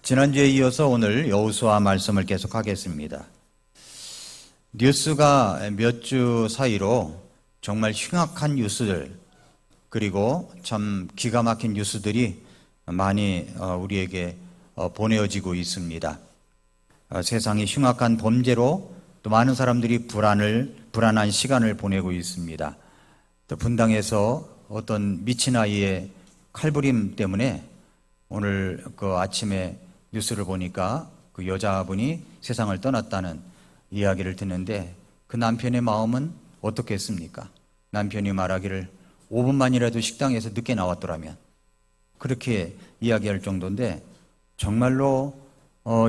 지난주에 이어서 오늘 여호수아 말씀을 계속하겠습니다. 뉴스가 몇 주 사이로 정말 흉악한 뉴스들, 그리고 참 기가 막힌 뉴스들이 많이 우리에게 보내어지고 있습니다. 세상이 흉악한 범죄로 또 많은 사람들이 불안한 시간을 보내고 있습니다. 또 분당에서 어떤 미친 아이의 칼부림 때문에 오늘 그 아침에 뉴스를 보니까 그 여자분이 세상을 떠났다는 이야기를 듣는데, 그 남편의 마음은 어떻겠습니까? 남편이 말하기를 5분만이라도 식당에서 늦게 나왔더라면, 그렇게 이야기할 정도인데, 정말로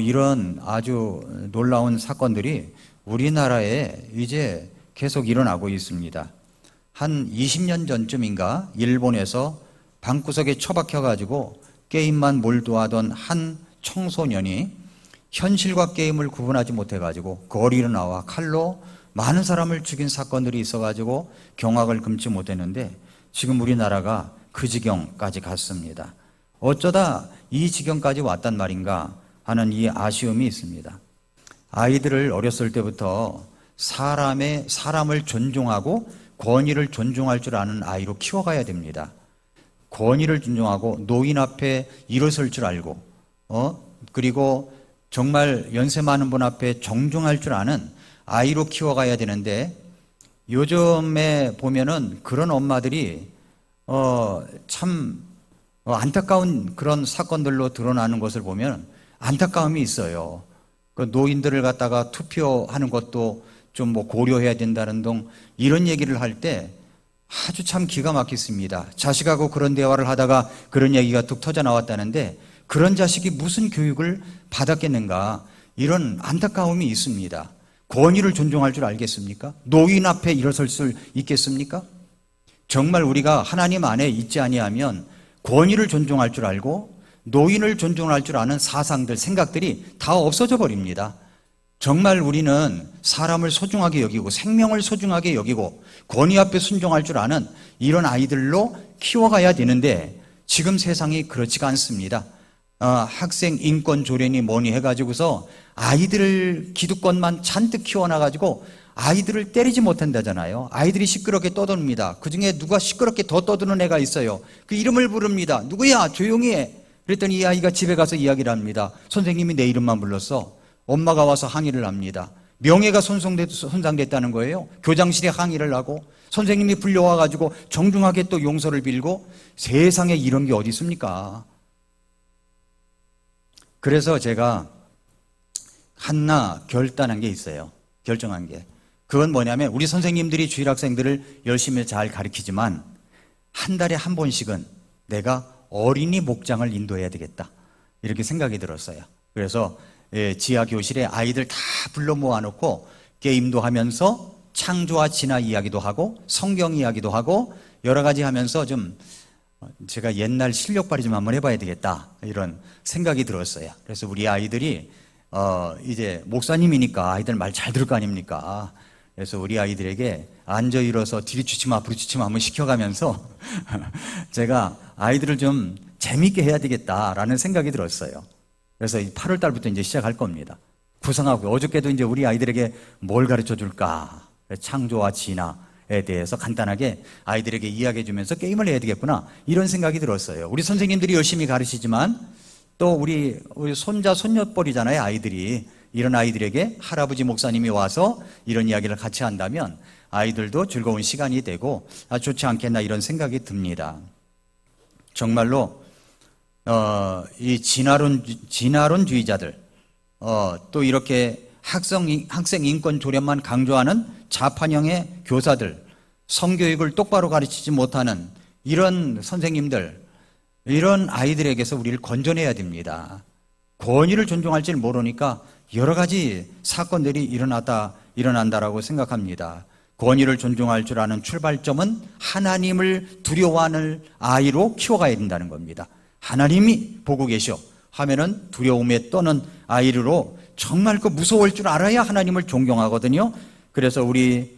이런 아주 놀라운 사건들이 우리나라에 이제 계속 일어나고 있습니다. 한 20년 전쯤인가 일본에서 방구석에 처박혀가지고 게임만 몰두하던 한 청소년이 현실과 게임을 구분하지 못해가지고 거리로 나와 칼로 많은 사람을 죽인 사건들이 있어가지고 경악을 금치 못했는데, 지금 우리나라가 그 지경까지 갔습니다. 어쩌다 이 지경까지 왔단 말인가 하는 이 아쉬움이 있습니다. 아이들을 어렸을 때부터 사람을 존중하고 권위를 존중할 줄 아는 아이로 키워가야 됩니다. 권위를 존중하고 노인 앞에 일어설 줄 알고, 그리고 정말 연세 많은 분 앞에 정중할 줄 아는 아이로 키워가야 되는데, 요즘에 보면은 그런 엄마들이 참 안타까운 그런 사건들로 드러나는 것을 보면 안타까움이 있어요. 그 노인들을 갖다가 투표하는 것도 좀 고려해야 된다는 등 이런 얘기를 할 때 아주 참 기가 막혔습니다. 자식하고 그런 대화를 하다가 그런 얘기가 툭 터져 나왔다는데, 그런 자식이 무슨 교육을 받았겠는가, 이런 안타까움이 있습니다. 권위를 존중할 줄 알겠습니까? 노인 앞에 일어설 수 있겠습니까? 정말 우리가 하나님 안에 있지 아니하면 권위를 존중할 줄 알고 노인을 존중할 줄 아는 사상들, 생각들이 다 없어져 버립니다. 정말 우리는 사람을 소중하게 여기고 생명을 소중하게 여기고 권위 앞에 순종할 줄 아는 이런 아이들로 키워가야 되는데, 지금 세상이 그렇지가 않습니다. 학생 인권 조례니 뭐니 해가지고서 아이들을 기득권만 잔뜩 키워놔가지고 아이들을 때리지 못한다잖아요. 아이들이 시끄럽게 떠듭니다. 그 중에 누가 시끄럽게 더 떠드는 애가 있어요. 그 이름을 부릅니다. 누구야? 조용히 해. 그랬더니 이 아이가 집에 가서 이야기를 합니다. 선생님이 내 이름만 불렀어. 엄마가 와서 항의를 합니다. 명예가 손상됐다는 거예요. 교장실에 항의를 하고 선생님이 불려와가지고 정중하게 또 용서를 빌고, 세상에 이런 게 어디 있습니까? 그래서 제가 하나 결단한 게 있어요. 결정한 게. 그건 뭐냐면, 우리 선생님들이 주일학생들을 열심히 잘 가르치지만 한 달에 한 번씩은 내가 어린이 목장을 인도해야 되겠다, 이렇게 생각이 들었어요. 그래서 지하 교실에 아이들 다 불러 모아놓고 게임도 하면서 창조와 진화 이야기도 하고 성경 이야기도 하고 여러 가지 하면서 좀 제가 옛날 실력 발휘 좀 한번 해봐야 되겠다, 이런 생각이 들었어요. 그래서 우리 아이들이 이제 목사님이니까 아이들 말 잘 들을 거 아닙니까? 그래서 우리 아이들에게 앉아 일어서 뒤치치마 부르치치마 한번 시켜가면서 제가 아이들을 좀 재밌게 해야 되겠다라는 생각이 들었어요. 그래서 8월 달부터 이제 시작할 겁니다. 구상하고, 어저께도 이제 우리 아이들에게 뭘 가르쳐 줄까? 창조와 진화에 대해서 간단하게 아이들에게 이야기해 주면서 게임을 해야 되겠구나, 이런 생각이 들었어요. 우리 선생님들이 열심히 가르치지만 또 우리 손자 손녀뻘이잖아요, 아이들이. 이런 아이들에게 할아버지 목사님이 와서 이런 이야기를 같이 한다면 아이들도 즐거운 시간이 되고 좋지 않겠나, 이런 생각이 듭니다. 정말로 이 진화론주의자들, 또 이렇게 학생 인권 조례만 강조하는 좌판형의 교사들, 성교육을 똑바로 가르치지 못하는 이런 선생님들, 이런 아이들에게서 우리를 건져내야 됩니다. 권위를 존중할 줄 모르니까 여러 가지 사건들이 일어난다라고 생각합니다. 권위를 존중할 줄 아는 출발점은 하나님을 두려워하는 아이로 키워가야 된다는 겁니다. 하나님이 보고 계셔 하면은 두려움에 떠는 아이로 정말 그 무서울 줄 알아야 하나님을 존경하거든요. 그래서 우리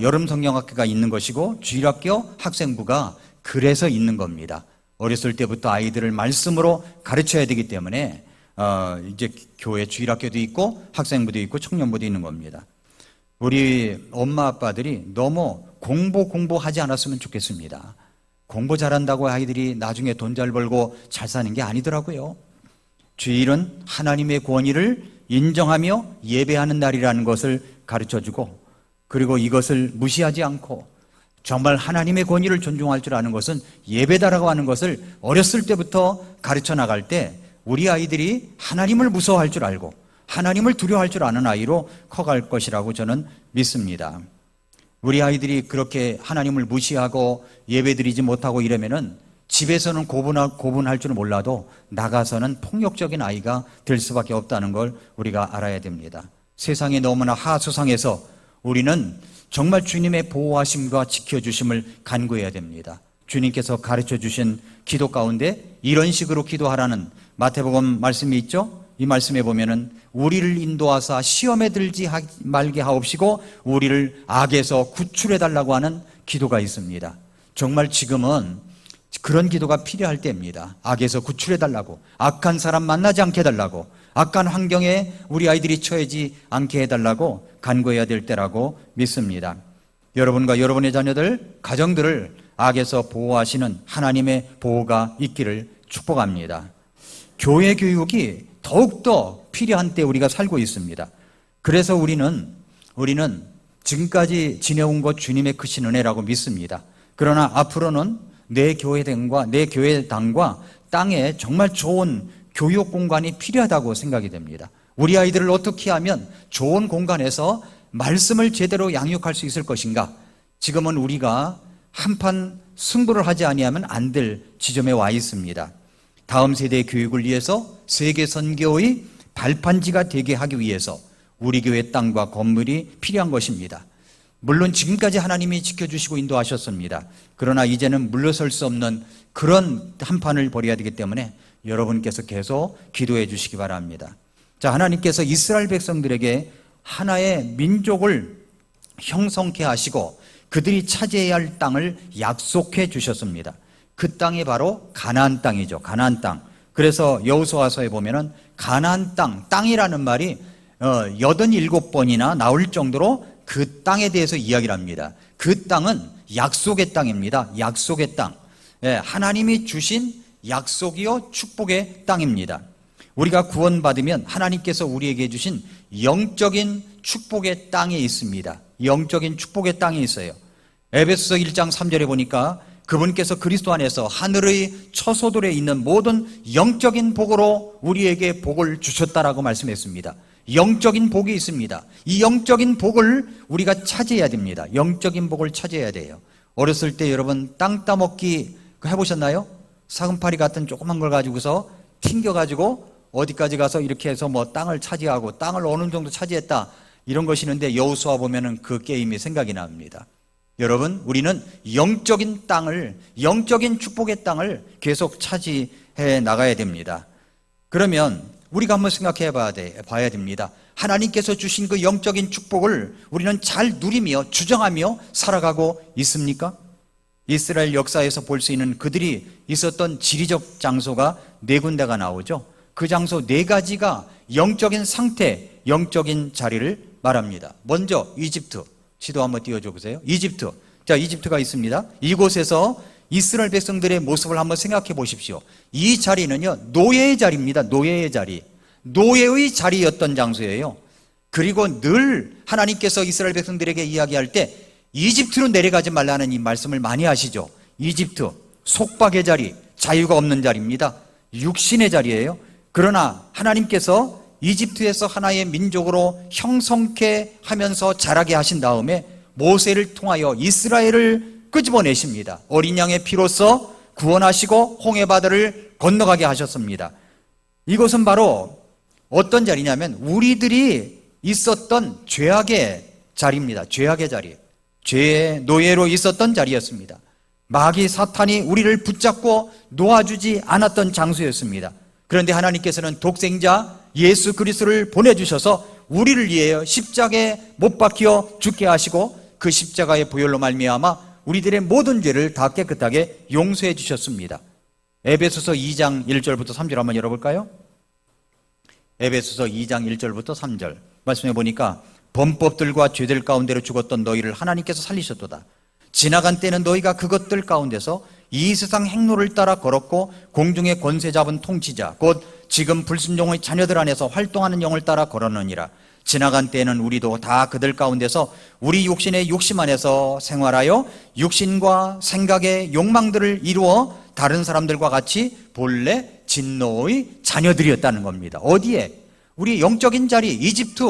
여름 성경학교가 있는 것이고 주일학교 학생부가 그래서 있는 겁니다. 어렸을 때부터 아이들을 말씀으로 가르쳐야 되기 때문에 이제 교회 주일학교도 있고 학생부도 있고 청년부도 있는 겁니다. 우리 엄마 아빠들이 너무 공부하지 않았으면 좋겠습니다. 공부 잘한다고 아이들이 나중에 돈 잘 벌고 잘 사는 게 아니더라고요. 주일은 하나님의 권위를 인정하며 예배하는 날이라는 것을 가르쳐주고, 그리고 이것을 무시하지 않고 정말 하나님의 권위를 존중할 줄 아는 것은 예배다라고 하는 것을 어렸을 때부터 가르쳐 나갈 때 우리 아이들이 하나님을 무서워할 줄 알고 하나님을 두려워할 줄 아는 아이로 커갈 것이라고 저는 믿습니다. 우리 아이들이 그렇게 하나님을 무시하고 예배드리지 못하고 이러면은 집에서는 고분할 줄 몰라도 나가서는 폭력적인 아이가 될 수밖에 없다는 걸 우리가 알아야 됩니다. 세상이 너무나 하수상해서 우리는 정말 주님의 보호하심과 지켜주심을 간구해야 됩니다. 주님께서 가르쳐 주신 기도 가운데 이런 식으로 기도하라는 마태복음 말씀이 있죠? 이 말씀에 보면은 우리를 인도하사 시험에 들지 말게 하옵시고 우리를 악에서 구출해 달라고 하는 기도가 있습니다. 정말 지금은 그런 기도가 필요할 때입니다. 악에서 구출해 달라고, 악한 사람 만나지 않게 해달라고, 악한 환경에 우리 아이들이 처하지 않게 해달라고 간구해야 될 때라고 믿습니다. 여러분과 여러분의 자녀들, 가정들을 악에서 보호하시는 하나님의 보호가 있기를 축복합니다. 교회 교육이 더욱더 필요한 때 우리가 살고 있습니다. 그래서 우리는 지금까지 지내온 것 주님의 크신 은혜라고 믿습니다. 그러나 앞으로는 내 교회당과 땅에 정말 좋은 교육 공간이 필요하다고 생각이 됩니다. 우리 아이들을 어떻게 하면 좋은 공간에서 말씀을 제대로 양육할 수 있을 것인가? 지금은 우리가 한판 승부를 하지 아니하면 안 될 지점에 와 있습니다. 다음 세대의 교육을 위해서 세계 선교의 발판지가 되게 하기 위해서 우리 교회 땅과 건물이 필요한 것입니다. 물론 지금까지 하나님이 지켜주시고 인도하셨습니다. 그러나 이제는 물러설 수 없는 그런 한판을 벌여야 되기 때문에 여러분께서 계속 기도해 주시기 바랍니다. 자, 하나님께서 이스라엘 백성들에게 하나의 민족을 형성케 하시고 그들이 차지해야 할 땅을 약속해 주셨습니다. 그 땅이 바로 가나안 땅이죠. 가나안 땅. 그래서 여호수아서에 보면은 가나안 땅이라는 말이 87번이나 나올 정도로 그 땅에 대해서 이야기를 합니다. 그 땅은 약속의 땅입니다. 약속의 땅. 하나님이 주신 약속이요 축복의 땅입니다. 우리가 구원받으면 하나님께서 우리에게 주신 영적인 축복의 땅에 있습니다. 영적인 축복의 땅이 있어요. 에베소서 1장 3절에 보니까 그분께서 그리스도 안에서 하늘의 처소들에 있는 모든 영적인 복으로 우리에게 복을 주셨다라고 말씀했습니다. 영적인 복이 있습니다. 이 영적인 복을 우리가 차지해야 됩니다. 영적인 복을 차지해야 돼요. 어렸을 때 여러분 땅 따먹기 해보셨나요? 사금파리 같은 조그만 걸 가지고서 튕겨가지고 어디까지 가서 이렇게 해서 뭐 땅을 차지하고 땅을 어느 정도 차지했다 이런 것이 있는데 여호수아 보면은 그 게임이 생각이 납니다. 여러분, 우리는 영적인 땅을, 영적인 축복의 땅을 계속 차지해 나가야 됩니다. 그러면 우리가 한번 생각해 봐야 됩니다. 하나님께서 주신 그 영적인 축복을 우리는 잘 누리며 주정하며 살아가고 있습니까? 이스라엘 역사에서 볼 수 있는 그들이 있었던 지리적 장소가 4군데가 나오죠. 그 장소 4가지가 영적인 상태, 영적인 자리를 말합니다. 먼저 이집트. 지도 한번 띄워줘 보세요. 이집트. 자, 이집트가 있습니다. 이곳에서 이스라엘 백성들의 모습을 한번 생각해 보십시오. 이 자리는요, 노예의 자리입니다. 노예의 자리. 노예의 자리였던 장소예요. 그리고 늘 하나님께서 이스라엘 백성들에게 이야기할 때 이집트로 내려가지 말라는 이 말씀을 많이 하시죠. 이집트, 속박의 자리, 자유가 없는 자리입니다. 육신의 자리예요. 그러나 하나님께서 이집트에서 하나의 민족으로 형성케 하면서 자라게 하신 다음에 모세를 통하여 이스라엘을 끄집어내십니다. 어린 양의 피로써 구원하시고 홍해바다를 건너가게 하셨습니다. 이것은 바로 어떤 자리냐면 우리들이 있었던 죄악의 자리입니다. 죄악의 자리. 죄의 노예로 있었던 자리였습니다. 마귀 사탄이 우리를 붙잡고 놓아주지 않았던 장소였습니다. 그런데 하나님께서는 독생자 예수 그리스도를 보내주셔서 우리를 위하여 십자가에 못 박혀 죽게 하시고 그 십자가의 보혈로 말미암아 우리들의 모든 죄를 다 깨끗하게 용서해 주셨습니다. 에베소서 2장 1절부터 3절 한번 열어볼까요? 에베소서 2장 1절부터 3절 말씀해 보니까 범법들과 죄들 가운데로 죽었던 너희를 하나님께서 살리셨도다. 지나간 때는 너희가 그것들 가운데서 이 세상 행로를 따라 걸었고 공중의 권세 잡은 통치자 곧 지금 불순종의 자녀들 안에서 활동하는 영을 따라 걸었느니라. 지나간 때에는 우리도 다 그들 가운데서 우리 육신의 욕심 안에서 생활하여 육신과 생각의 욕망들을 이루어 다른 사람들과 같이 본래 진노의 자녀들이었다는 겁니다. 어디에? 우리 영적인 자리 이집트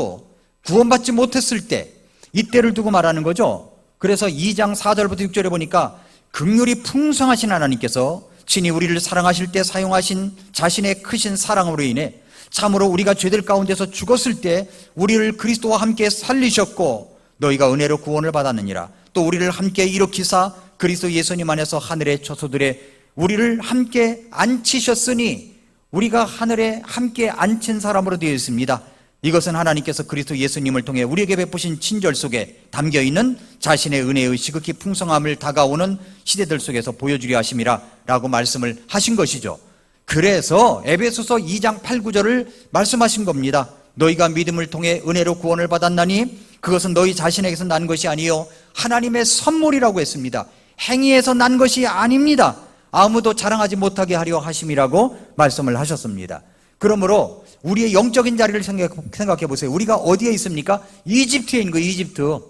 구원받지 못했을 때 이때를 두고 말하는 거죠. 그래서 2장 4절부터 6절에 보니까 긍휼이 풍성하신 하나님께서 친히 우리를 사랑하실 때 사용하신 자신의 크신 사랑으로 인해 참으로 우리가 죄들 가운데서 죽었을 때 우리를 그리스도와 함께 살리셨고 너희가 은혜로 구원을 받았느니라. 또 우리를 함께 일으키사 그리스도 예수님 안에서 하늘의 처소들에 우리를 함께 앉히셨으니 우리가 하늘에 함께 앉힌 사람으로 되어 있습니다. 이것은 하나님께서 그리스도 예수님을 통해 우리에게 베푸신 친절 속에 담겨있는 자신의 은혜의 지극히 풍성함을 다가오는 시대들 속에서 보여주려 하심이라 라고 말씀을 하신 것이죠. 그래서 에베소서 2장 8, 9절을 말씀하신 겁니다. 너희가 믿음을 통해 은혜로 구원을 받았나니 그것은 너희 자신에게서 난 것이 아니요 하나님의 선물이라고 했습니다. 행위에서 난 것이 아닙니다. 아무도 자랑하지 못하게 하려 하심이라고 말씀을 하셨습니다. 그러므로 우리의 영적인 자리를 생각해 보세요. 우리가 어디에 있습니까? 이집트에 있는 거예요. 이집트.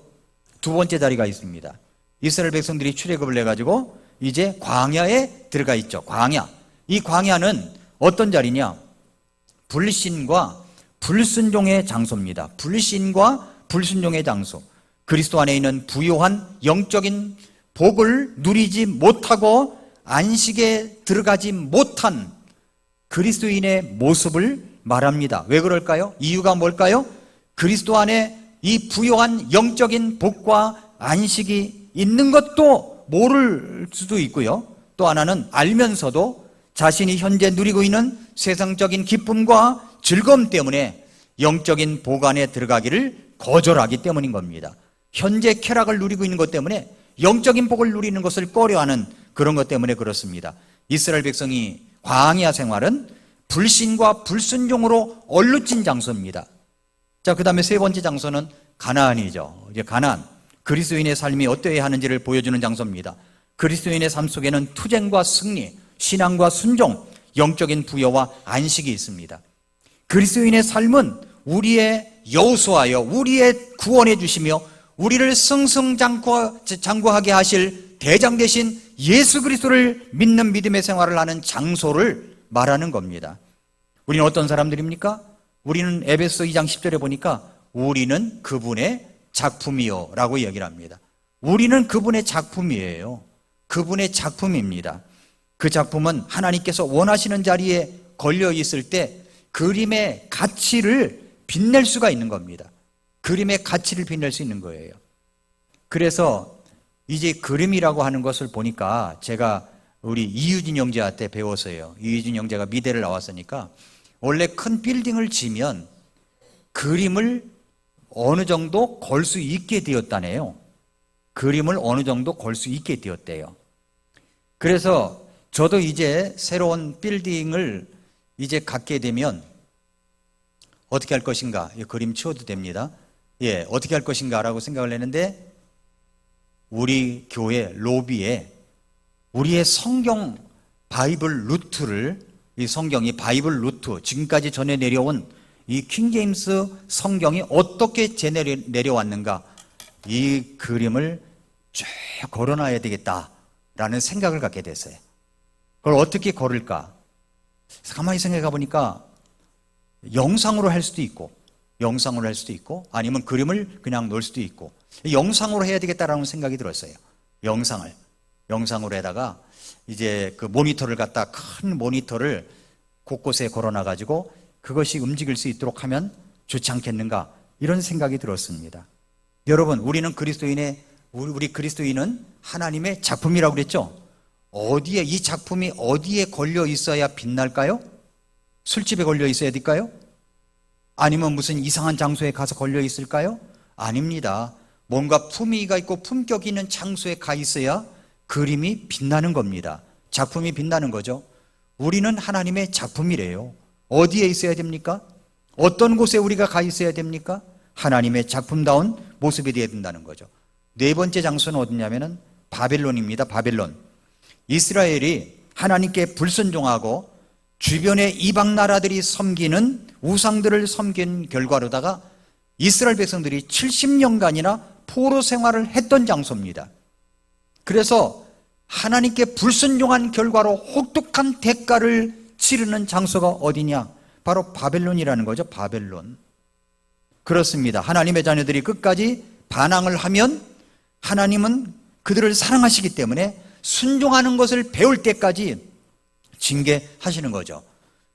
두 번째 자리가 있습니다. 이스라엘 백성들이 출애굽을 해가지고 이제 광야에 들어가 있죠. 광야. 이 광야는 어떤 자리냐? 불신과 불순종의 장소입니다. 불신과 불순종의 장소. 그리스도 안에 있는 부요한 영적인 복을 누리지 못하고 안식에 들어가지 못한 그리스도인의 모습을 말합니다. 왜 그럴까요? 이유가 뭘까요? 그리스도 안에 이 부요한 영적인 복과 안식이 있는 것도 모를 수도 있고요. 또 하나는 알면서도 자신이 현재 누리고 있는 세상적인 기쁨과 즐거움 때문에 영적인 복 안에 들어가기를 거절하기 때문인 겁니다. 현재 쾌락을 누리고 있는 것 때문에 영적인 복을 누리는 것을 꺼려하는 그런 것 때문에 그렇습니다. 이스라엘 백성이 광야 생활은 불신과 불순종으로 얼룩진 장소입니다. 자, 그 다음에 세 번째 장소는 가나안이죠. 이제 가나안, 그리스도인의 삶이 어떠해야 하는지를 보여주는 장소입니다. 그리스도인의 삶 속에는 투쟁과 승리, 신앙과 순종, 영적인 부여와 안식이 있습니다. 그리스도인의 삶은 우리의 여호수아여, 우리의 구원해 주시며 우리를 승승장구하게 하실 대장 되신 예수 그리스도를 믿는 믿음의 생활을 하는 장소를 말하는 겁니다. 우리는 어떤 사람들입니까? 우리는 에베소 2장 10절에 보니까 우리는 그분의 작품이요 라고 얘기를 합니다. 우리는 그분의 작품이에요. 그분의 작품입니다. 그 작품은 하나님께서 원하시는 자리에 걸려 있을 때 그림의 가치를 빛낼 수가 있는 겁니다. 그림의 가치를 빛낼 수 있는 거예요. 그래서 이제 그림이라고 하는 것을 보니까 제가 우리 이유진 형제한테 배웠어요. 이유진 형제가 미대를 나왔으니까 원래 큰 빌딩을 지면 그림을 어느 정도 걸 수 있게 되었다네요. 그림을 어느 정도 걸 수 있게 되었대요. 그래서 저도 이제 새로운 빌딩을 이제 갖게 되면 어떻게 할 것인가? 이 그림 치워도 됩니다. 예, 어떻게 할 것인가 라고 생각을 했는데 우리 교회 로비에 우리의 성경 바이블 루트를 이 성경이 바이블 루트 지금까지 전해 내려온 이 킹제임스 성경이 어떻게 내려왔는가 이 그림을 쭉 걸어놔야 되겠다라는 생각을 갖게 됐어요. 그걸 어떻게 걸을까? 가만히 생각해 보니까 영상으로 할 수도 있고 아니면 그림을 그냥 놓을 수도 있고 영상으로 해야 되겠다라는 생각이 들었어요. 영상으로 해다가 이제 그 모니터를 갖다 큰 모니터를 곳곳에 걸어놔 가지고 그것이 움직일 수 있도록 하면 좋지 않겠는가 이런 생각이 들었습니다. 여러분, 우리는 우리 그리스도인은 하나님의 작품이라고 그랬죠? 어디에 이 작품이 어디에 걸려 있어야 빛날까요? 술집에 걸려 있어야 될까요? 아니면 무슨 이상한 장소에 가서 걸려 있을까요? 아닙니다. 뭔가 품위가 있고 품격이 있는 장소에 가 있어야 그림이 빛나는 겁니다. 작품이 빛나는 거죠. 우리는 하나님의 작품이래요. 어디에 있어야 됩니까? 어떤 곳에 우리가 가 있어야 됩니까? 하나님의 작품다운 모습이 되어야 된다는 거죠. 네 번째 장소는 어디냐면은 바벨론입니다. 바벨론. 이스라엘이 하나님께 불순종하고 주변의 이방 나라들이 섬기는 우상들을 섬긴 결과로다가 이스라엘 백성들이 70년간이나 포로 생활을 했던 장소입니다. 그래서 하나님께 불순종한 결과로 혹독한 대가를 치르는 장소가 어디냐? 바로 바벨론이라는 거죠. 바벨론. 그렇습니다. 하나님의 자녀들이 끝까지 반항을 하면 하나님은 그들을 사랑하시기 때문에 순종하는 것을 배울 때까지 징계하시는 거죠.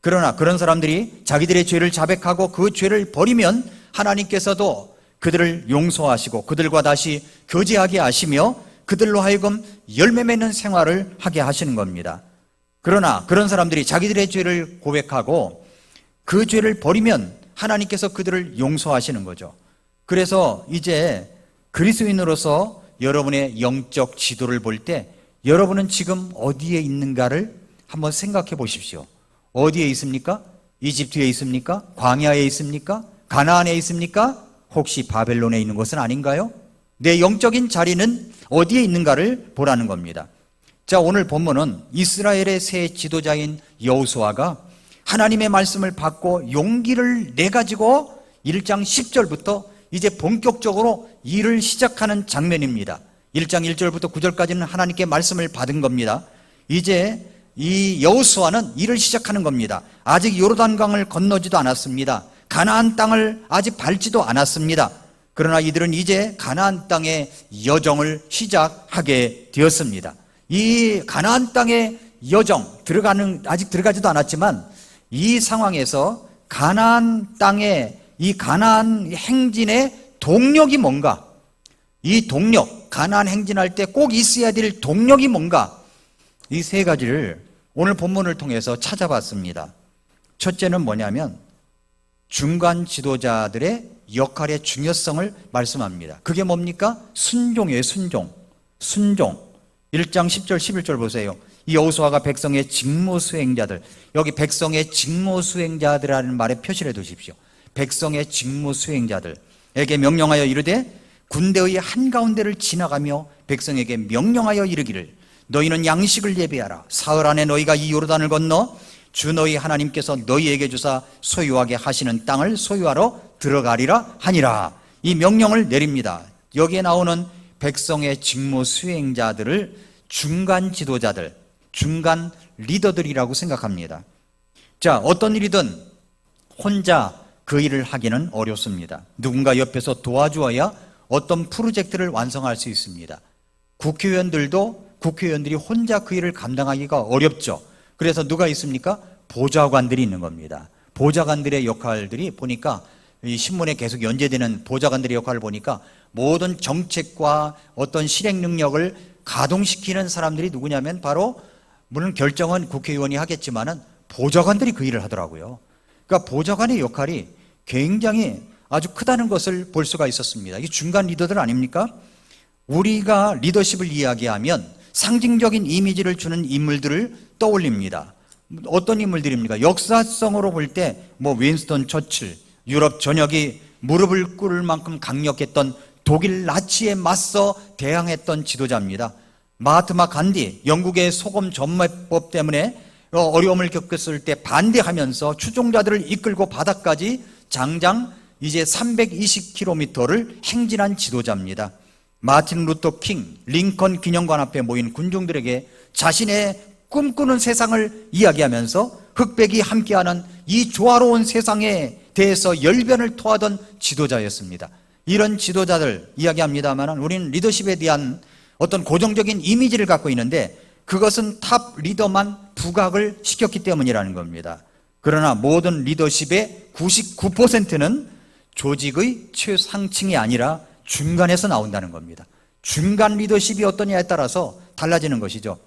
그러나 그런 사람들이 자기들의 죄를 자백하고 그 죄를 버리면 하나님께서도 그들을 용서하시고 그들과 다시 교제하게 하시며 그들로 하여금 열매 맺는 생활을 하게 하시는 겁니다. 그러나 그런 사람들이 자기들의 죄를 고백하고 그 죄를 버리면 하나님께서 그들을 용서하시는 거죠. 그래서 이제 그리스도인으로서 여러분의 영적 지도를 볼 때 여러분은 지금 어디에 있는가를 한번 생각해 보십시오. 어디에 있습니까? 이집트에 있습니까? 광야에 있습니까? 가나안에 있습니까? 혹시 바벨론에 있는 것은 아닌가요? 내 영적인 자리는 어디에 있는가를 보라는 겁니다. 자, 오늘 본문은 이스라엘의 새 지도자인 여호수아가 하나님의 말씀을 받고 용기를 내가지고 1장 10절부터 이제 본격적으로 일을 시작하는 장면입니다. 1장 1절부터 9절까지는 하나님께 말씀을 받은 겁니다. 이제 이 여호수아는 일을 시작하는 겁니다. 아직 요르단강을 건너지도 않았습니다. 가나안 땅을 아직 밟지도 않았습니다. 그러나 이들은 이제 가나안 땅의 여정을 시작하게 되었습니다. 이 가나안 땅의 여정 아직 들어가지도 않았지만 이 상황에서 가나안 땅의 이 가나안 행진의 동력이 뭔가, 이 동력, 가나안 행진할 때 꼭 있어야 될 동력이 뭔가, 이 세 가지를 오늘 본문을 통해서 찾아봤습니다. 첫째는 뭐냐면 중간 지도자들의 역할의 중요성을 말씀합니다. 그게 뭡니까? 순종이에요. 순종. 1장 10절 11절 보세요. 이 여호수아가 백성의 직무 수행자들, 여기 백성의 직무 수행자들이라는 말에 표시를 해 두십시오. 백성의 직무 수행자들에게 명령하여 이르되 군대의 한가운데를 지나가며 백성에게 명령하여 이르기를 너희는 양식을 예비하라. 사흘 안에 너희가 이 요르단을 건너 주 너희 하나님께서 너희에게 주사 소유하게 하시는 땅을 소유하러 들어가리라 하니라. 이 명령을 내립니다. 여기에 나오는 백성의 직무 수행자들을 중간 지도자들, 중간 리더들이라고 생각합니다. 자, 어떤 일이든 혼자 그 일을 하기는 어렵습니다. 누군가 옆에서 도와주어야 어떤 프로젝트를 완성할 수 있습니다. 국회의원들이 혼자 그 일을 감당하기가 어렵죠. 그래서 누가 있습니까? 보좌관들이 있는 겁니다. 보좌관들의 역할들이 보니까 이 신문에 계속 연재되는 보좌관들의 역할을 보니까 모든 정책과 어떤 실행 능력을 가동시키는 사람들이 누구냐면 바로 물론 결정은 국회의원이 하겠지만은 보좌관들이 그 일을 하더라고요. 그러니까 보좌관의 역할이 굉장히 아주 크다는 것을 볼 수가 있었습니다. 이게 중간 리더들 아닙니까? 우리가 리더십을 이야기하면 상징적인 이미지를 주는 인물들을 떠올립니다. 어떤 인물들입니까? 역사성으로 볼 때 윈스턴 처칠, 유럽 전역이 무릎을 꿇을 만큼 강력했던 독일 나치에 맞서 대항했던 지도자입니다. 마하트마 간디, 영국의 소금 전매법 때문에 어려움을 겪었을 때 반대하면서 추종자들을 이끌고 바다까지 장장 이제 320km를 행진한 지도자입니다. 마틴 루터 킹, 링컨 기념관 앞에 모인 군중들에게 자신의 꿈꾸는 세상을 이야기하면서 흑백이 함께하는 이 조화로운 세상에 대해서 열변을 토하던 지도자였습니다. 이런 지도자들 이야기합니다만 우리는 리더십에 대한 어떤 고정적인 이미지를 갖고 있는데 그것은 탑 리더만 부각을 시켰기 때문이라는 겁니다. 그러나 모든 리더십의 99%는 조직의 최상층이 아니라 중간에서 나온다는 겁니다. 중간 리더십이 어떠냐에 따라서 달라지는 것이죠.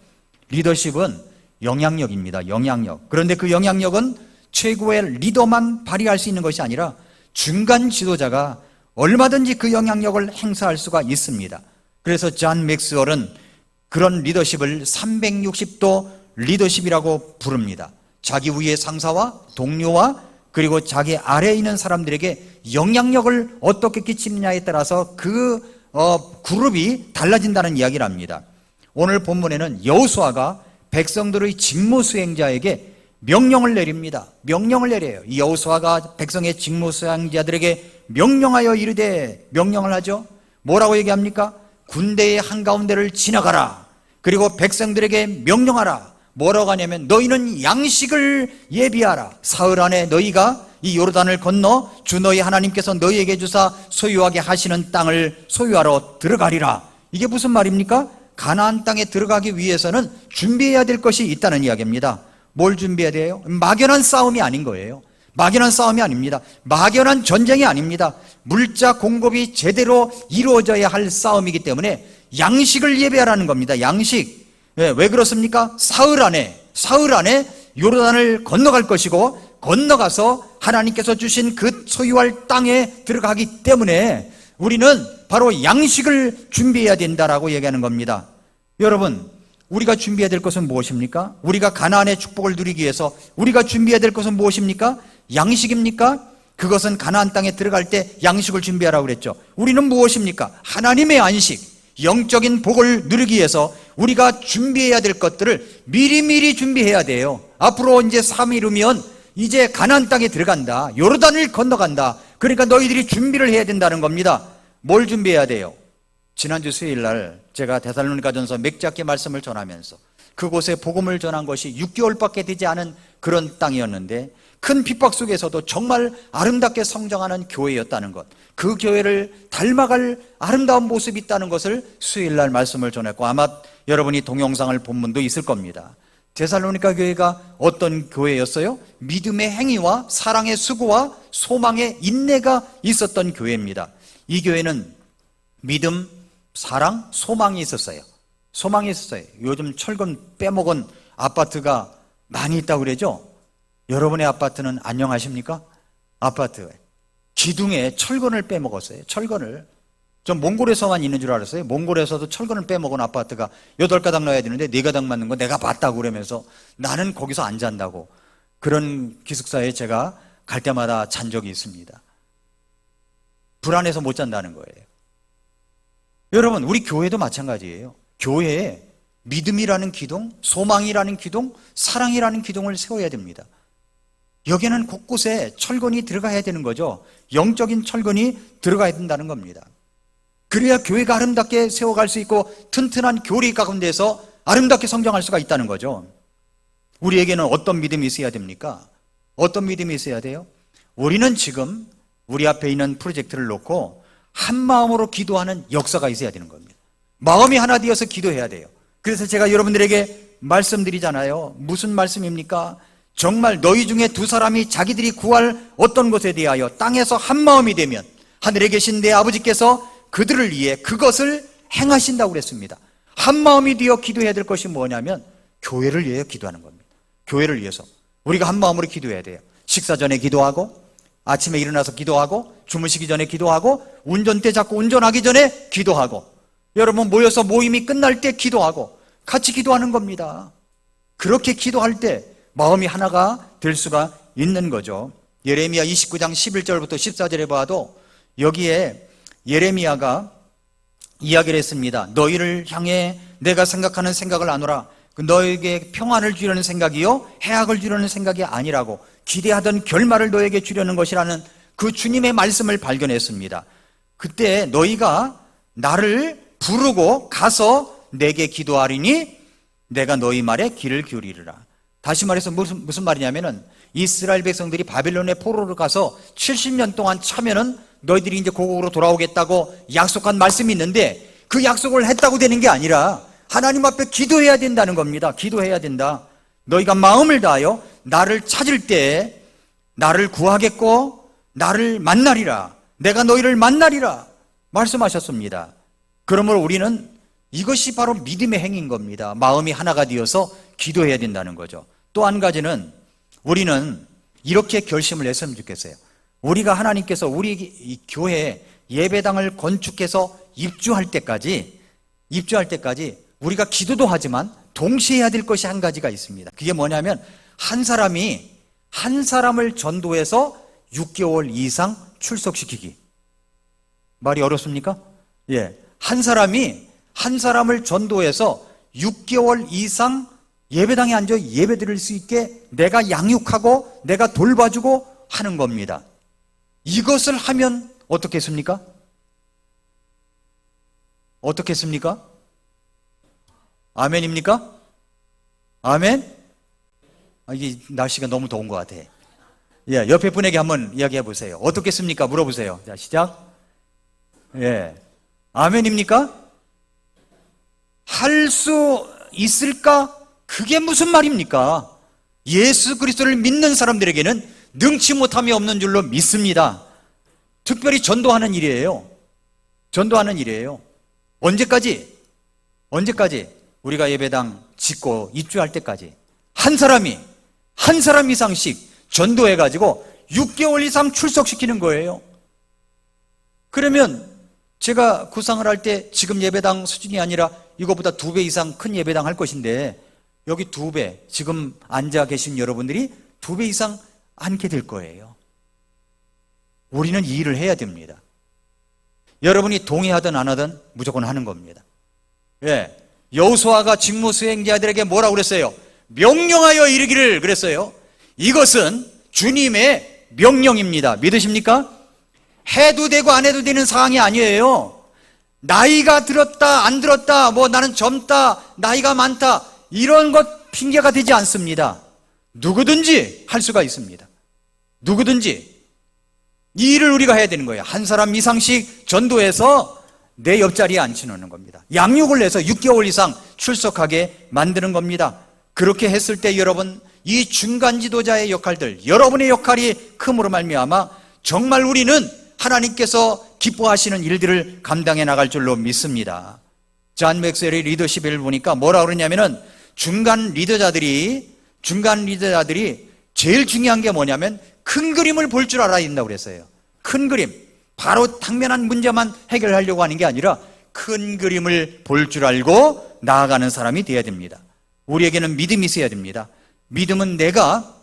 리더십은 영향력입니다. 영향력. 그런데 그 영향력은 최고의 리더만 발휘할 수 있는 것이 아니라 중간 지도자가 얼마든지 그 영향력을 행사할 수가 있습니다. 그래서 존 맥스웰은 그런 리더십을 360도 리더십이라고 부릅니다. 자기 위의 상사와 동료와 그리고 자기 아래에 있는 사람들에게 영향력을 어떻게 끼치느냐에 따라서 그 그룹이 달라진다는 이야기를 합니다. 오늘 본문에는 여호수아가 백성들의 직무 수행자에게 명령을 내립니다. 명령을 내려요. 이 여호수아가 백성의 직무 수행자들에게 명령하여 이르되, 명령을 하죠. 뭐라고 얘기합니까? 군대의 한가운데를 지나가라. 그리고 백성들에게 명령하라. 뭐라고 하냐면 너희는 양식을 예비하라. 사흘 안에 너희가 이 요르단을 건너 주 너희 하나님께서 너희에게 주사 소유하게 하시는 땅을 소유하러 들어가리라. 이게 무슨 말입니까? 가나안 땅에 들어가기 위해서는 준비해야 될 것이 있다는 이야기입니다. 뭘 준비해야 돼요? 막연한 싸움이 아닌 거예요. 막연한 싸움이 아닙니다. 막연한 전쟁이 아닙니다. 물자 공급이 제대로 이루어져야 할 싸움이기 때문에 양식을 예배하라는 겁니다. 양식. 왜 그렇습니까? 사흘 안에 요르단을 건너갈 것이고, 건너가서 하나님께서 주신 그 소유할 땅에 들어가기 때문에 우리는 바로 양식을 준비해야 된다라고 얘기하는 겁니다. 여러분, 우리가 준비해야 될 것은 무엇입니까? 우리가 가나안의 축복을 누리기 위해서 우리가 준비해야 될 것은 무엇입니까? 양식입니까? 그것은 가나안 땅에 들어갈 때 양식을 준비하라고 그랬죠. 우리는 무엇입니까? 하나님의 안식, 영적인 복을 누리기 위해서 우리가 준비해야 될 것들을 미리미리 준비해야 돼요. 앞으로 이제 3일 후면 이제 가나안 땅에 들어간다. 요르단을 건너간다. 그러니까 너희들이 준비를 해야 된다는 겁니다. 뭘 준비해야 돼요? 지난주 수요일 날 제가 데살로니가전서 맥작게 말씀을 전하면서 그곳에 복음을 전한 것이 6개월밖에 되지 않은 그런 땅이었는데 큰 핍박 속에서도 정말 아름답게 성장하는 교회였다는 것, 그 교회를 닮아갈 아름다운 모습이 있다는 것을 수요일 날 말씀을 전했고, 아마 여러분이 동영상을 본 분도 있을 겁니다. 데살로니가 교회가 어떤 교회였어요? 믿음의 행위와 사랑의 수고와 소망의 인내가 있었던 교회입니다. 이 교회는 믿음, 사랑, 소망이 있었어요. 소망이 있었어요. 요즘 철근 빼먹은 아파트가 많이 있다고 그러죠? 여러분의 아파트는 안녕하십니까? 아파트 기둥에 철근을 빼먹었어요. 철근을. 전 몽골에서만 있는 줄 알았어요. 몽골에서도 철근을 빼먹은 아파트가 8가닥 넣어야 되는데 4가닥 맞는 거 내가 봤다고 그러면서 나는 거기서 안 잔다고, 그런 기숙사에 제가 갈 때마다 잔 적이 있습니다. 불안해서 못 잔다는 거예요. 여러분, 우리 교회도 마찬가지예요. 교회에 믿음이라는 기둥, 소망이라는 기둥, 사랑이라는 기둥을 세워야 됩니다. 여기는 곳곳에 철근이 들어가야 되는 거죠. 영적인 철근이 들어가야 된다는 겁니다. 그래야 교회가 아름답게 세워갈 수 있고 튼튼한 교리 가운데서 아름답게 성장할 수가 있다는 거죠. 우리에게는 어떤 믿음이 있어야 됩니까? 어떤 믿음이 있어야 돼요? 우리는 지금 우리 앞에 있는 프로젝트를 놓고 한 마음으로 기도하는 역사가 있어야 되는 겁니다. 마음이 하나 되어서 기도해야 돼요. 그래서 제가 여러분들에게 말씀드리잖아요. 무슨 말씀입니까? 정말 너희 중에 2사람이 자기들이 구할 어떤 것에 대하여 땅에서 한 마음이 되면 하늘에 계신 내 아버지께서 그들을 위해 그것을 행하신다고 그랬습니다. 한 마음이 되어 기도해야 될 것이 뭐냐면 교회를 위해 기도하는 겁니다. 교회를 위해서 우리가 한 마음으로 기도해야 돼요. 식사 전에 기도하고, 아침에 일어나서 기도하고, 주무시기 전에 기도하고, 운전대 잡고 운전하기 전에 기도하고, 여러분 모여서 모임이 끝날 때 기도하고, 같이 기도하는 겁니다. 그렇게 기도할 때 마음이 하나가 될 수가 있는 거죠. 예레미야 29장 11절부터 14절에 봐도 여기에 예레미야가 이야기를 했습니다. 너희를 향해 내가 생각하는 생각을 아노라. 너에게 평안을 주려는 생각이요 해악을 주려는 생각이 아니라고, 기대하던 결말을 너에게 주려는 것이라는 그 주님의 말씀을 발견했습니다. 그때 너희가 나를 부르고 가서 내게 기도하리니 내가 너희 말에 귀를 기울이리라. 다시 말해서 무슨 말이냐면은 이스라엘 백성들이 바벨론의 포로로 가서 70년 동안 차면은 너희들이 이제 고국으로 돌아오겠다고 약속한 말씀이 있는데 그 약속을 했다고 되는 게 아니라 하나님 앞에 기도해야 된다는 겁니다. 기도해야 된다. 너희가 마음을 다하여 나를 찾을 때 나를 구하겠고 나를 만나리라. 내가 너희를 만나리라 말씀하셨습니다. 그러므로 우리는 이것이 바로 믿음의 행위인 겁니다. 마음이 하나가 되어서 기도해야 된다는 거죠. 또 한 가지는 우리는 이렇게 결심을 했으면 좋겠어요. 우리가 하나님께서 우리 이 교회 예배당을 건축해서 입주할 때까지 우리가 기도도 하지만 동시에 해야 될 것이 한 가지가 있습니다. 그게 뭐냐면 한 사람이 한 사람을 전도해서 6개월 이상 출석시키기. 말이 어렵습니까? 예. 한 사람을 전도해서 6개월 이상 예배당에 앉아 예배 드릴 수 있게 내가 양육하고 내가 돌봐주고 하는 겁니다. 이것을 하면 어떻겠습니까? 어떻겠습니까? 아멘입니까? 아멘? 이게 날씨가 너무 더운 것 같아. 예, 옆에 분에게 한번 이야기해 보세요. 어떻겠습니까? 물어보세요. 자, 시작. 예. 아멘입니까? 할 수 있을까? 그게 무슨 말입니까? 예수 그리스도를 믿는 사람들에게는 능치 못함이 없는 줄로 믿습니다. 특별히 전도하는 일이에요. 전도하는 일이에요. 언제까지? 우리가 예배당 짓고 입주할 때까지 한 사람 이상씩 전도해가지고 6개월 이상 출석시키는 거예요. 그러면 제가 구상을 할 때 지금 예배당 수준이 아니라 이거보다 2배 이상 큰 예배당 할 것인데 여기 2배, 지금 앉아 계신 여러분들이 2배 이상 앉게 될 거예요. 우리는 이 일을 해야 됩니다. 여러분이 동의하든 안 하든 무조건 하는 겁니다. 예, 여호수아가 직무 수행자들에게 뭐라고 그랬어요? 명령하여 이르기를 그랬어요. 이것은 주님의 명령입니다. 믿으십니까? 해도 되고 안 해도 되는 사항이 아니에요. 나이가 들었다 안 들었다, 뭐 나는 젊다 나이가 많다, 이런 것 핑계가 되지 않습니다. 누구든지 할 수가 있습니다. 누구든지 이 일을 우리가 해야 되는 거예요. 한 사람 이상씩 전도해서 내 옆자리에 앉혀놓는 겁니다. 양육을 해서 6개월 이상 출석하게 만드는 겁니다. 그렇게 했을 때 여러분, 이 중간 지도자의 역할들, 여러분의 역할이 큼으로 말미암아 정말 우리는 하나님께서 기뻐하시는 일들을 감당해 나갈 줄로 믿습니다. 잔 맥스웰의 리더십을 보니까 뭐라 그러냐면은 중간 리더자들이 제일 중요한 게 뭐냐면 큰 그림을 볼 줄 알아야 된다고 그랬어요. 큰 그림, 바로 당면한 문제만 해결하려고 하는 게 아니라 큰 그림을 볼 줄 알고 나아가는 사람이 되어야 됩니다. 우리에게는 믿음이 있어야 됩니다. 믿음은 내가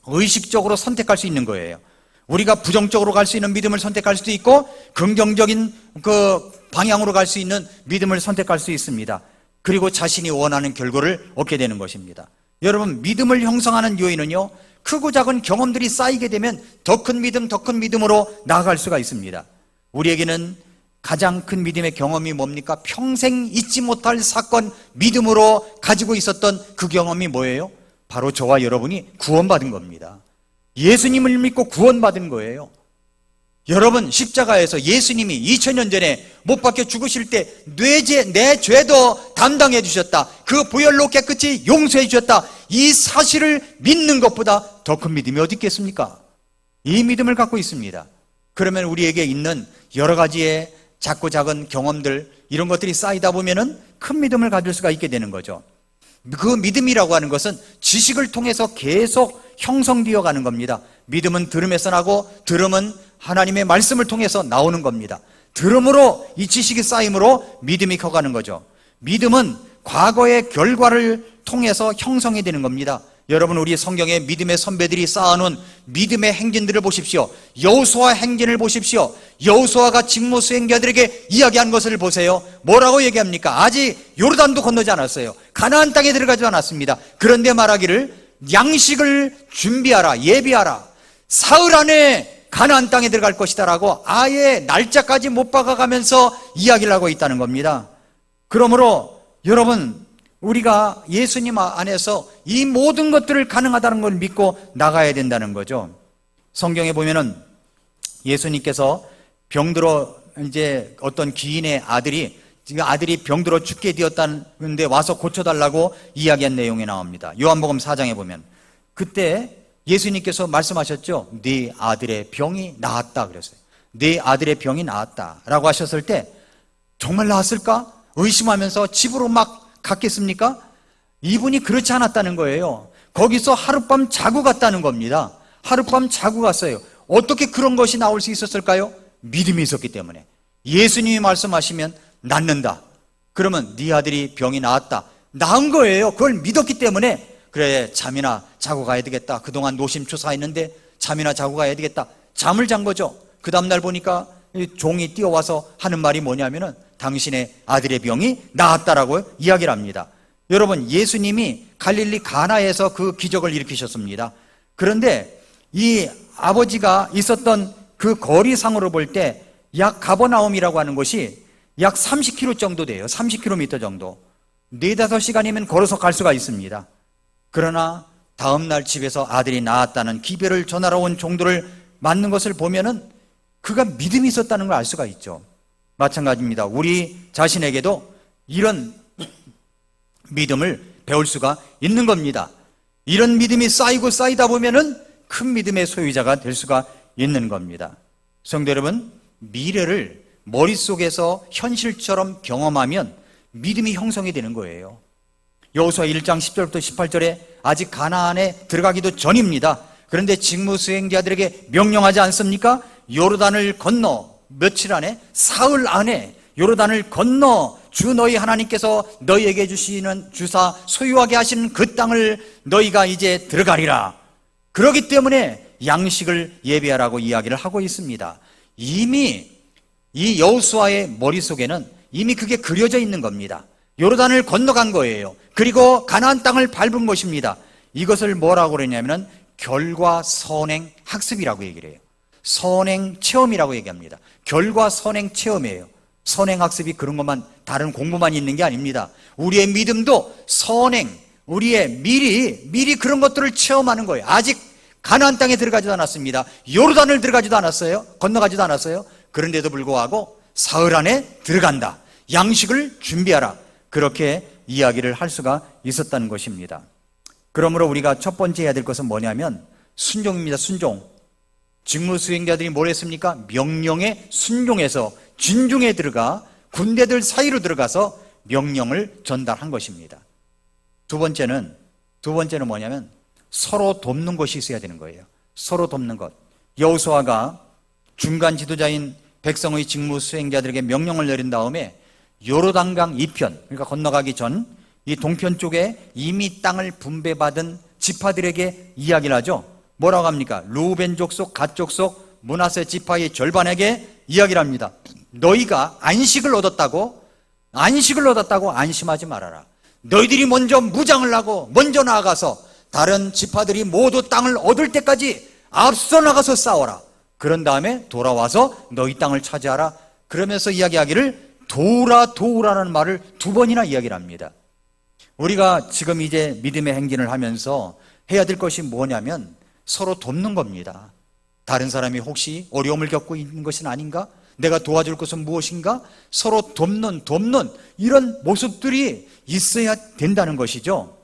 의식적으로 선택할 수 있는 거예요. 우리가 부정적으로 갈 수 있는 믿음을 선택할 수도 있고 긍정적인 그 방향으로 갈 수 있는 믿음을 선택할 수 있습니다. 그리고 자신이 원하는 결과를 얻게 되는 것입니다. 여러분, 믿음을 형성하는 요인은요, 크고 작은 경험들이 쌓이게 되면 더 큰 믿음으로 나아갈 수가 있습니다. 우리에게는 가장 큰 믿음의 경험이 뭡니까? 평생 잊지 못할 사건, 믿음으로 가지고 있었던 그 경험이 뭐예요? 바로 저와 여러분이 구원받은 겁니다. 예수님을 믿고 구원받은 거예요. 여러분, 십자가에서 예수님이 2000년 전에 못 박혀 죽으실 때 내 죄도 담당해 주셨다, 그 보혈로 깨끗이 용서해 주셨다, 이 사실을 믿는 것보다 더 큰 믿음이 어디 있겠습니까? 이 믿음을 갖고 있습니다. 그러면 우리에게 있는 여러 가지의 작고 작은 경험들, 이런 것들이 쌓이다 보면은 큰 믿음을 가질 수가 있게 되는 거죠. 그 믿음이라고 하는 것은 지식을 통해서 계속 형성되어 가는 겁니다. 믿음은 들음에서 나고, 들음은 하나님의 말씀을 통해서 나오는 겁니다. 들음으로, 이 지식이 쌓임으로 믿음이 커가는 거죠. 믿음은 과거의 결과를 통해서 형성이 되는 겁니다. 여러분, 우리 성경에 믿음의 선배들이 쌓아놓은 믿음의 행진들을 보십시오. 여호수아 행진을 보십시오. 여호수아가 직무 수행자들에게 이야기한 것을 보세요. 뭐라고 얘기합니까? 아직 요르단도 건너지 않았어요. 가나안 땅에 들어가지 않았습니다. 그런데 말하기를 양식을 준비하라, 예비하라, 사흘 안에 가나안 땅에 들어갈 것이다 라고 아예 날짜까지 못 박아가면서 이야기를 하고 있다는 겁니다. 그러므로 여러분, 우리가 예수님 안에서 이 모든 것들을 가능하다는 걸 믿고 나가야 된다는 거죠. 성경에 보면은 예수님께서 병들어, 이제 어떤 귀인의 아들이 병들어 죽게 되었다는데 와서 고쳐달라고 이야기한 내용이 나옵니다. 요한복음 4장에 보면 그때 예수님께서 말씀하셨죠. 네 아들의 병이 나았다 그랬어요. 네 아들의 병이 나았다 라고 하셨을 때 정말 나았을까? 의심하면서 집으로 막 갔겠습니까? 이분이 그렇지 않았다는 거예요. 거기서 하룻밤 자고 갔다는 겁니다. 하룻밤 자고 갔어요. 어떻게 그런 것이 나올 수 있었을까요? 믿음이 있었기 때문에. 예수님이 말씀하시면 낫는다. 그러면 네 아들이 병이 나았다, 나은 거예요. 그걸 믿었기 때문에 그래, 잠이나 자고 가야 되겠다. 그동안 노심초사했는데 잠이나 자고 가야 되겠다. 잠을 잔 거죠. 그 다음날 보니까 종이 뛰어와서 하는 말이 뭐냐면은 당신의 아들의 병이 나았다라고 이야기를 합니다. 여러분, 예수님이 갈릴리 가나에서 그 기적을 일으키셨습니다. 그런데 이 아버지가 있었던 그 거리상으로 볼 때 약 가버나움이라고 하는 곳이 약 30km 정도 돼요. 30km 정도. 4-5시간이면 걸어서 갈 수가 있습니다. 그러나 다음날 집에서 아들이 낳았다는 기별을 전하러 온 종들을 맞는 것을 보면은 그가 믿음이 있었다는 걸 알 수가 있죠. 마찬가지입니다. 우리 자신에게도 이런 믿음을 배울 수가 있는 겁니다. 이런 믿음이 쌓이고 쌓이다 보면은 큰 믿음의 소유자가 될 수가 있는 겁니다. 성도 여러분, 미래를 머릿속에서 현실처럼 경험하면 믿음이 형성이 되는 거예요. 여호수아 1장 10절부터 18절에 아직 가나안에 들어가기도 전입니다. 그런데 직무 수행자들에게 명령하지 않습니까? 요르단을 건너 며칠 안에, 사흘 안에 요르단을 건너 주 너희 하나님께서 너희에게 주사 소유하게 하시는 그 땅을 너희가 이제 들어가리라. 그렇기 때문에 양식을 예비하라고 이야기를 하고 있습니다. 이미 이 여호수아의 머릿속에는 이미 그게 그려져 있는 겁니다. 요르단을 건너간 거예요. 그리고 가나안 땅을 밟은 것입니다. 이것을 뭐라고 그러냐면 결과 선행 학습이라고 얘기를 해요. 선행 체험이라고 얘기합니다. 결과 선행 체험이에요. 선행 학습이 그런 것만, 다른 공부만 있는 게 아닙니다. 우리의 믿음도 선행, 우리의 미리 그런 것들을 체험하는 거예요. 아직 가나안 땅에 들어가지도 않았습니다. 요르단을 들어가지도 않았어요. 건너가지도 않았어요. 그런데도 불구하고 사흘 안에 들어간다. 양식을 준비하라. 그렇게 이야기를 할 수가 있었다는 것입니다. 그러므로 우리가 첫 번째 해야 될 것은 뭐냐면 순종입니다. 순종. 직무 수행자들이 뭘 했습니까? 명령에 순종해서 진중에 들어가 군대들 사이로 들어가서 명령을 전달한 것입니다. 두 번째는 뭐냐면 서로 돕는 것이 있어야 되는 거예요. 서로 돕는 것. 여호수아가 중간 지도자인 백성의 직무 수행자들에게 명령을 내린 다음에 요르단강 이편, 그러니까 건너가기 전 이 동편 쪽에 이미 땅을 분배받은 지파들에게 이야기를 하죠. 뭐라고 합니까? 루벤 족속, 갓 족속, 므낫세 지파의 절반에게 이야기를 합니다. 너희가 안식을 얻었다고 안심하지 말아라. 너희들이 먼저 무장을 하고 먼저 나아가서 다른 지파들이 모두 땅을 얻을 때까지 앞서 나가서 싸워라. 그런 다음에 돌아와서 너희 땅을 차지하라. 그러면서 이야기하기를 도우라는 말을 2번이나 이야기를 합니다. 우리가 지금 이제 믿음의 행진을 하면서 해야 될 것이 뭐냐면 서로 돕는 겁니다. 다른 사람이 혹시 어려움을 겪고 있는 것은 아닌가? 내가 도와줄 것은 무엇인가? 서로 돕는 이런 모습들이 있어야 된다는 것이죠.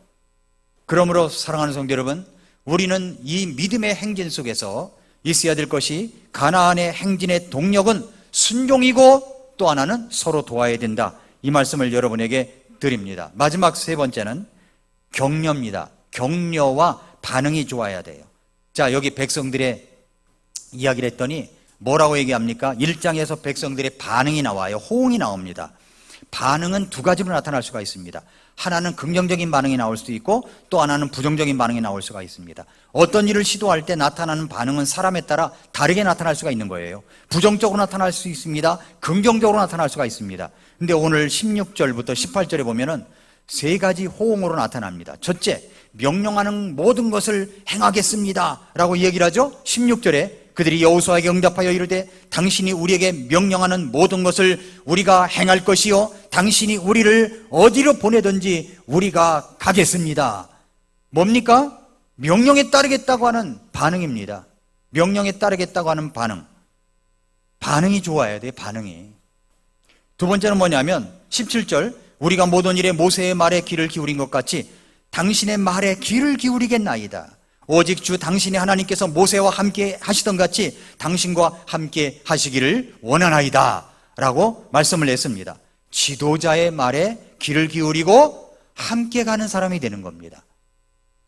그러므로 사랑하는 성도 여러분, 우리는 이 믿음의 행진 속에서 있어야 될 것이 가나안의 행진의 동력은 순종이고 또 하나는 서로 도와야 된다. 이 말씀을 여러분에게 드립니다. 마지막 세 번째는 격려입니다. 격려와 반응이 좋아야 돼요. 자, 여기 백성들의 이야기를 했더니 뭐라고 얘기합니까? 1장에서 백성들의 반응이 나와요. 호응이 나옵니다. 반응은 2가지로 나타날 수가 있습니다. 하나는 긍정적인 반응이 나올 수도 있고 또 하나는 부정적인 반응이 나올 수가 있습니다. 어떤 일을 시도할 때 나타나는 반응은 사람에 따라 다르게 나타날 수가 있는 거예요. 부정적으로 나타날 수 있습니다. 긍정적으로 나타날 수가 있습니다. 근데 오늘 16절부터 18절에 보면은 3가지 호응으로 나타납니다. 첫째, 명령하는 모든 것을 행하겠습니다 라고 얘기를 하죠. 16절에 그들이 여호수아에게 응답하여 이르되 당신이 우리에게 명령하는 모든 것을 우리가 행할 것이요 당신이 우리를 어디로 보내든지 우리가 가겠습니다. 뭡니까? 명령에 따르겠다고 하는 반응입니다. 명령에 따르겠다고 하는 반응이 좋아야 돼요. 반응이. 두 번째는 뭐냐면 17절 우리가 모든 일에 모세의 말에 귀를 기울인 것 같이 당신의 말에 귀를 기울이겠나이다. 오직 주 당신의 하나님께서 모세와 함께 하시던 같이 당신과 함께 하시기를 원하나이다 라고 말씀을 했습니다. 지도자의 말에 귀를 기울이고 함께 가는 사람이 되는 겁니다.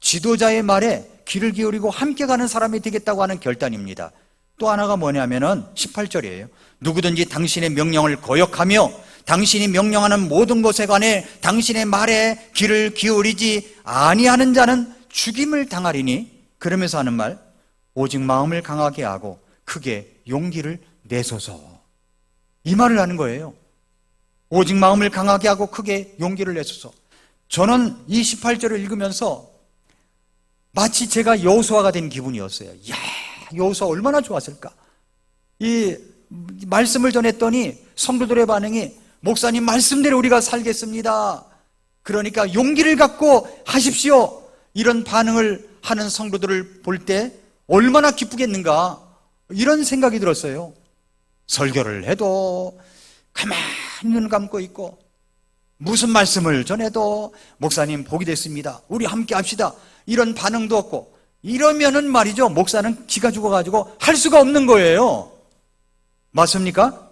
지도자의 말에 귀를 기울이고 함께 가는 사람이 되겠다고 하는 결단입니다. 또 하나가 뭐냐면은 18절이에요. 누구든지 당신의 명령을 거역하며 당신이 명령하는 모든 것에 관해 당신의 말에 귀를 기울이지 아니하는 자는 죽임을 당하리니, 그러면서 하는 말, 오직 마음을 강하게 하고 크게 용기를 내소서. 이 말을 하는 거예요. 오직 마음을 강하게 하고 크게 용기를 내소서. 저는 이 18절을 읽으면서 마치 제가 여호수아가 된 기분이었어요. 이야, 여호수아 얼마나 좋았을까. 이 말씀을 전했더니 성도들의 반응이, 목사님 말씀대로 우리가 살겠습니다, 그러니까 용기를 갖고 하십시오, 이런 반응을 하는 성도들을 볼 때 얼마나 기쁘겠는가, 이런 생각이 들었어요. 설교를 해도 가만히 눈 감고 있고, 무슨 말씀을 전해도 목사님 복이 됐습니다, 우리 함께 합시다, 이런 반응도 없고, 이러면은 말이죠, 목사는 기가 죽어가지고 할 수가 없는 거예요. 맞습니까?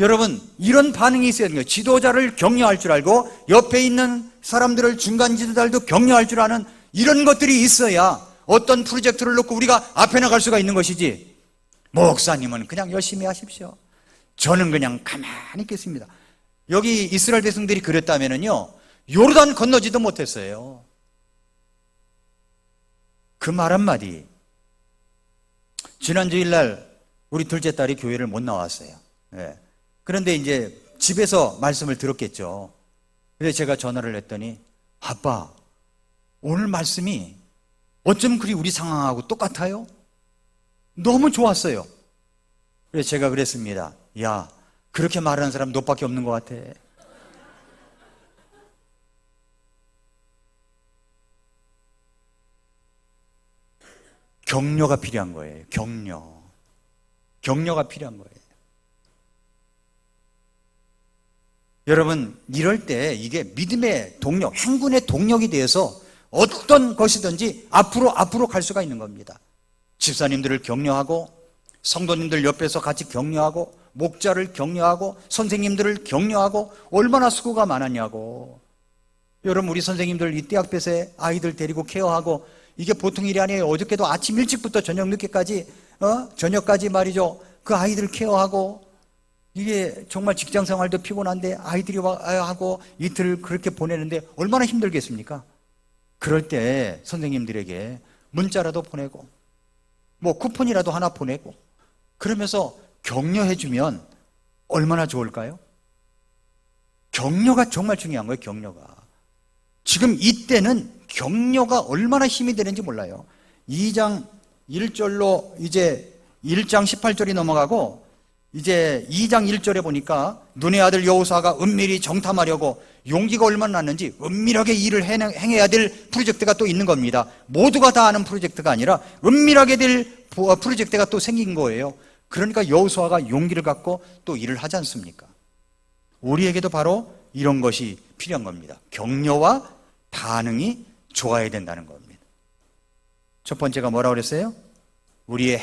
여러분, 이런 반응이 있어야 되는 거예요. 지도자를 격려할 줄 알고 옆에 있는 사람들을, 중간 지도자들도 격려할 줄 아는 이런 것들이 있어야 어떤 프로젝트를 놓고 우리가 앞에 나갈 수가 있는 것이지, 목사님은 그냥 열심히 하십시오, 저는 그냥 가만히 있겠습니다. 여기 이스라엘 백성들이 그랬다면요, 요르단 건너지도 못했어요. 그 말 한마디. 지난 주일날 우리 둘째 딸이 교회를 못 나왔어요. 네. 그런데 이제 집에서 말씀을 들었겠죠. 그래서 제가 전화를 했더니, 아빠, 오늘 말씀이 어쩜 그리 우리 상황하고 똑같아요? 너무 좋았어요. 그래서 제가 그랬습니다. 야, 그렇게 말하는 사람 너밖에 없는 것 같아. 격려가 필요한 거예요. 격려가 필요한 거예요. 여러분, 이럴 때 이게 믿음의 동력, 행군의 동력이 되어서 어떤 것이든지 앞으로 갈 수가 있는 겁니다. 집사님들을 격려하고, 성도님들 옆에서 같이 격려하고, 목자를 격려하고, 선생님들을 격려하고, 얼마나 수고가 많았냐고. 여러분, 우리 선생님들 이 대학볕에 아이들 데리고 케어하고, 이게 보통 일이 아니에요. 어저께도 아침 일찍부터 저녁 늦게까지, 저녁까지 말이죠, 그 아이들 케어하고, 이게 정말 직장 생활도 피곤한데 아이들이 하고 이틀을 그렇게 보내는데 얼마나 힘들겠습니까? 그럴 때 선생님들에게 문자라도 보내고, 뭐 쿠폰이라도 하나 보내고, 그러면서 격려해주면 얼마나 좋을까요? 격려가 정말 중요한 거예요. 격려가. 지금 이때는 격려가 얼마나 힘이 되는지 몰라요. 2장 1절로 이제 1장 18절이 넘어가고, 이제 2장 1절에 보니까 눈의 아들 여호수아가 은밀히 정탐하려고 용기가 얼마나 났는지 은밀하게 일을 행해야 될 프로젝트가 또 있는 겁니다. 모두가 다 아는 프로젝트가 아니라 은밀하게 될 프로젝트가 또 생긴 거예요. 그러니까 여호수아가 용기를 갖고 또 일을 하지 않습니까? 우리에게도 바로 이런 것이 필요한 겁니다. 격려와 반응이 좋아야 된다는 겁니다. 첫 번째가 뭐라고 그랬어요? 우리의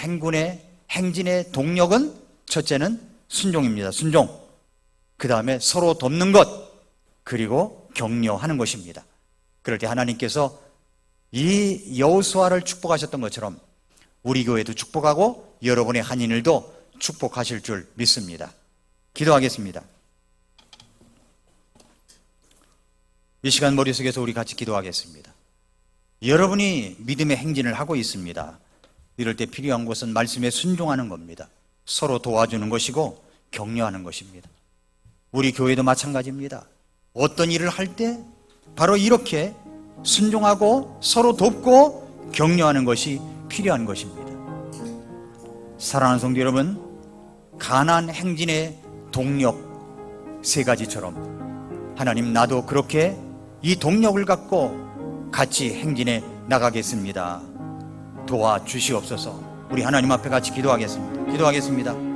행진의 동력은, 첫째는 순종입니다. 순종. 그 다음에 서로 돕는 것, 그리고 격려하는 것입니다. 그럴 때 하나님께서 이 여호수아를 축복하셨던 것처럼 우리 교회도 축복하고 여러분의 한인일도 축복하실 줄 믿습니다. 기도하겠습니다. 이 시간 머릿속에서 우리 같이 기도하겠습니다. 여러분이 믿음의 행진을 하고 있습니다. 이럴 때 필요한 것은 말씀에 순종하는 겁니다. 서로 도와주는 것이고 격려하는 것입니다. 우리 교회도 마찬가지입니다. 어떤 일을 할 때 바로 이렇게 순종하고 서로 돕고 격려하는 것이 필요한 것입니다. 사랑하는 성도 여러분, 가나안 행진의 동력 3가지처럼 하나님, 나도 그렇게 이 동력을 갖고 같이 행진해 나가겠습니다. 도와주시옵소서. 우리 하나님 앞에 같이 기도하겠습니다.